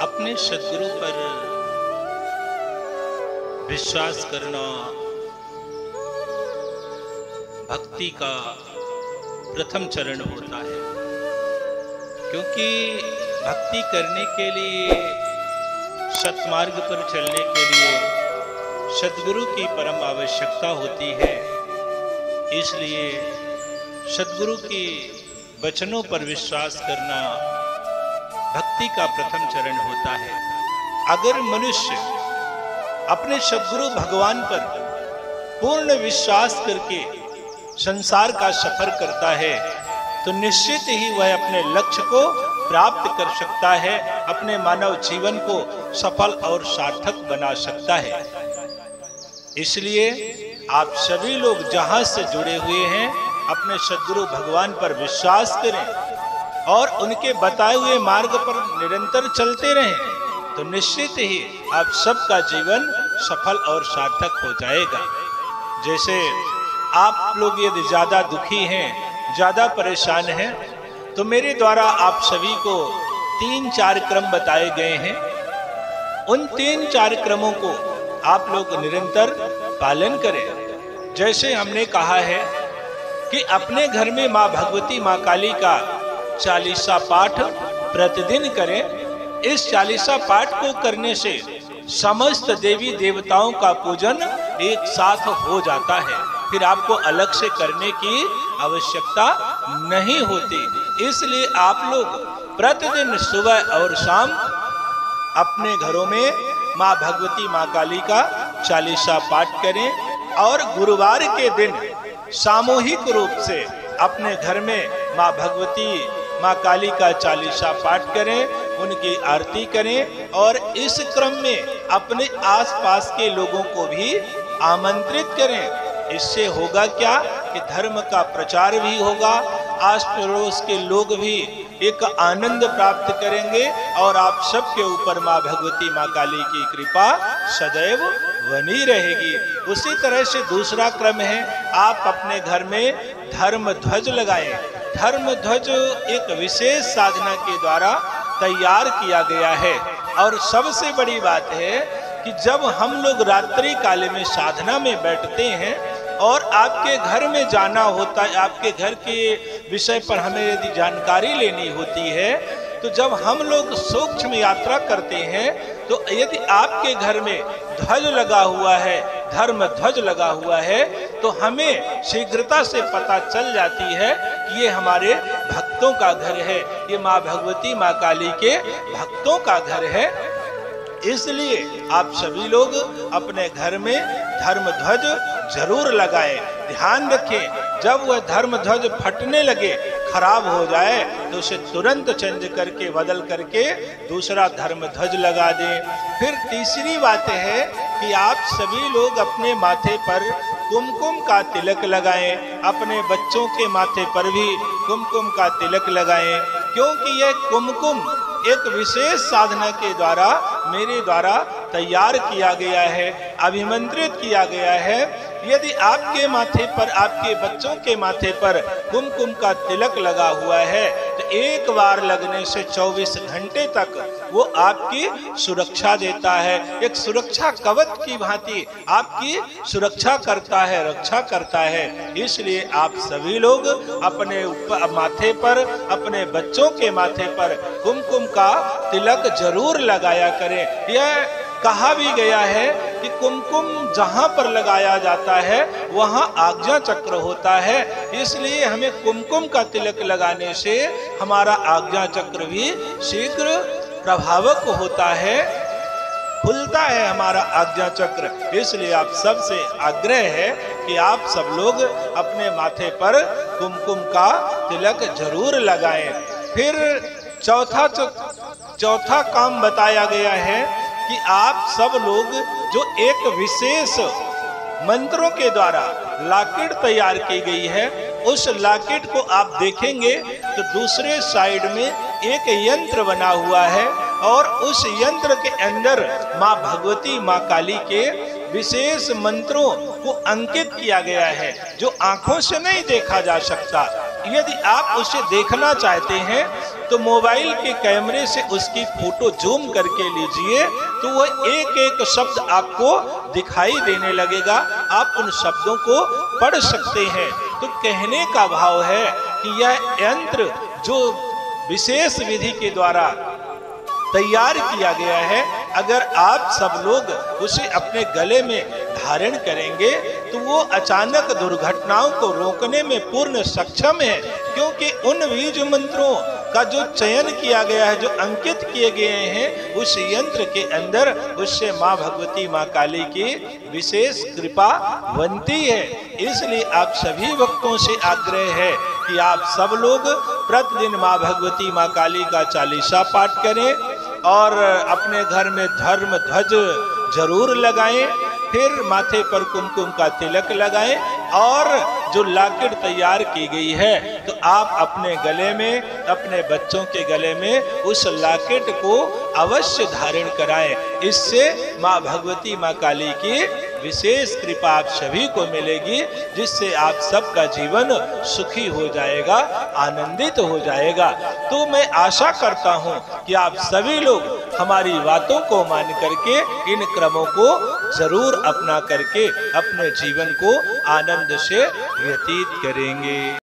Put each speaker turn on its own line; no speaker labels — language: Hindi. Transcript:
अपने सद्गुरु पर विश्वास करना भक्ति का प्रथम चरण होता है, क्योंकि भक्ति करने के लिए, सत्मार्ग पर चलने के लिए सद्गुरु की परम आवश्यकता होती है। इसलिए सद्गुरु के वचनों पर विश्वास करना भक्ति का प्रथम चरण होता है। अगर मनुष्य अपने सद्गुरु भगवान पर पूर्ण विश्वास करके संसार का सफर करता है तो निश्चित ही वह अपने लक्ष्य को प्राप्त कर सकता है, अपने मानव जीवन को सफल और सार्थक बना सकता है। इसलिए आप सभी लोग जहां से जुड़े हुए हैं अपने सद्गुरु भगवान पर विश्वास करें और उनके बताए हुए मार्ग पर निरंतर चलते रहें, तो निश्चित ही आप सबका जीवन सफल और सार्थक हो जाएगा। जैसे आप लोग यदि ज्यादा दुखी हैं, ज्यादा परेशान हैं, तो मेरे द्वारा आप सभी को 3-4 क्रम बताए गए हैं। उन 3-4 क्रमों को आप लोग निरंतर पालन करें। जैसे हमने कहा है कि अपने घर में माँ भगवती, माँ काली का चालीसा पाठ प्रतिदिन करें। इस चालीसा पाठ को करने से समस्त देवी देवताओं का पूजन एक साथ हो जाता है, फिर आपको अलग से करने की आवश्यकता नहीं होती। इसलिए आप लोग प्रतिदिन सुबह और शाम अपने घरों में माँ भगवती, माँ काली का चालीसा पाठ करें और गुरुवार के दिन सामूहिक रूप से अपने घर में माँ भगवती, माँ काली का चालीसा पाठ करें, उनकी आरती करें और इस क्रम में अपने आसपास के लोगों को भी आमंत्रित करें। इससे होगा क्या कि धर्म का प्रचार भी होगा, आस पड़ोस के लोग भी एक आनंद प्राप्त करेंगे और आप सबके ऊपर माँ भगवती, माँ काली की कृपा सदैव बनी रहेगी। उसी तरह से दूसरा क्रम है, आप अपने घर में धर्म ध्वज लगाएं। धर्म ध्वज एक विशेष साधना के द्वारा तैयार किया गया है और सबसे बड़ी बात है कि जब हम लोग रात्रि काल में साधना में बैठते हैं और आपके घर में जाना होता है, आपके घर के विषय पर हमें यदि जानकारी लेनी होती है, तो जब हम लोग सूक्ष्म यात्रा करते हैं तो यदि आपके घर में ध्वज लगा हुआ है, धर्म ध्वज लगा हुआ है, तो हमें शीघ्रता से पता चल जाती है कि ये हमारे भक्तों का घर है, ये माँ भगवती, माँ काली के भक्तों का घर है। इसलिए आप सभी लोग अपने घर में धर्म ध्वज जरूर लगाएं। ध्यान रखें, जब वह धर्म ध्वज फटने लगे, खराब हो जाए, तो उसे तुरंत चेंज करके, बदल करके दूसरा धर्म ध्वज लगा दें। फिर तीसरी बात है कि आप सभी लोग अपने माथे पर कुमकुम का तिलक लगाएं, अपने बच्चों के माथे पर भी कुमकुम का तिलक लगाएं, क्योंकि यह कुमकुम एक विशेष साधना के द्वारा, मेरे द्वारा तैयार किया गया है, अभिमंत्रित किया गया है। यदि आपके माथे पर, आपके बच्चों के माथे पर कुमकुम का तिलक लगा हुआ है तो एक बार लगने से 24 घंटे तक वो आपकी सुरक्षा देता है, एक सुरक्षा कवच की भांति आपकी सुरक्षा करता है, रक्षा करता है। इसलिए आप सभी लोग अपने माथे पर, अपने बच्चों के माथे पर कुमकुम का तिलक जरूर लगाया करें। यह कहा भी गया है कि कुमकुम जहां पर लगाया जाता है वहां आज्ञा चक्र होता है, इसलिए हमें कुमकुम का तिलक लगाने से हमारा आज्ञा चक्र भी शीघ्र प्रभावक होता है, खुलता है हमारा आज्ञा चक्र। इसलिए आप सबसे आग्रह है कि आप सब लोग अपने माथे पर कुमकुम का तिलक जरूर लगाएं। फिर चौथा काम बताया गया है कि आप सब लोग जो एक विशेष मंत्रों के द्वारा लॉकेट तैयार की गई है, उस लॉकेट को आप देखेंगे तो दूसरे साइड में एक यंत्र बना हुआ है और उस यंत्र के अंदर माँ भगवती, माँ काली के विशेष मंत्रों को अंकित किया गया है, जो आंखों से नहीं देखा जा सकता। यदि आप उसे देखना चाहते हैं तो मोबाइल के कैमरे से उसकी फोटो जूम करके लीजिए तो वह एक एक शब्द आपको दिखाई देने लगेगा, आप उन शब्दों को पढ़ सकते हैं। तो कहने का भाव है कि यह यंत्र जो विशेष विधि के द्वारा तैयार किया गया है, अगर आप सब लोग उसे अपने गले में धारण करेंगे तो वो अचानक दुर्घटनाओं को रोकने में पूर्ण सक्षम है, क्योंकि उन बीज मंत्रों का जो चयन किया गया है, जो अंकित किए गए हैं उस यंत्र के अंदर, उससे माँ भगवती माँ काली की विशेष कृपा बनती है। इसलिए आप सभी भक्तों से आग्रह है कि आप सब लोग प्रतिदिन माँ भगवती माँ काली का चालीसा पाठ करें और अपने घर में धर्म ध्वज जरूर लगाएं, फिर माथे पर कुमकुम का तिलक लगाएं और जो लाकिट तैयार की गई है तो आप अपने गले में, अपने बच्चों के गले में उस लाकिट को अवश्य धारण कराएं। इससे माँ भगवती माँ काली की विशेष कृपा आप सभी को मिलेगी, जिससे आप सबका जीवन सुखी हो जाएगा, आनंदित हो जाएगा। तो मैं आशा करता हूँ कि आप सभी लोग हमारी बातों को मान करके इन क्रमों को जरूर अपना करके अपने जीवन को आनंद से व्यतीत करेंगे।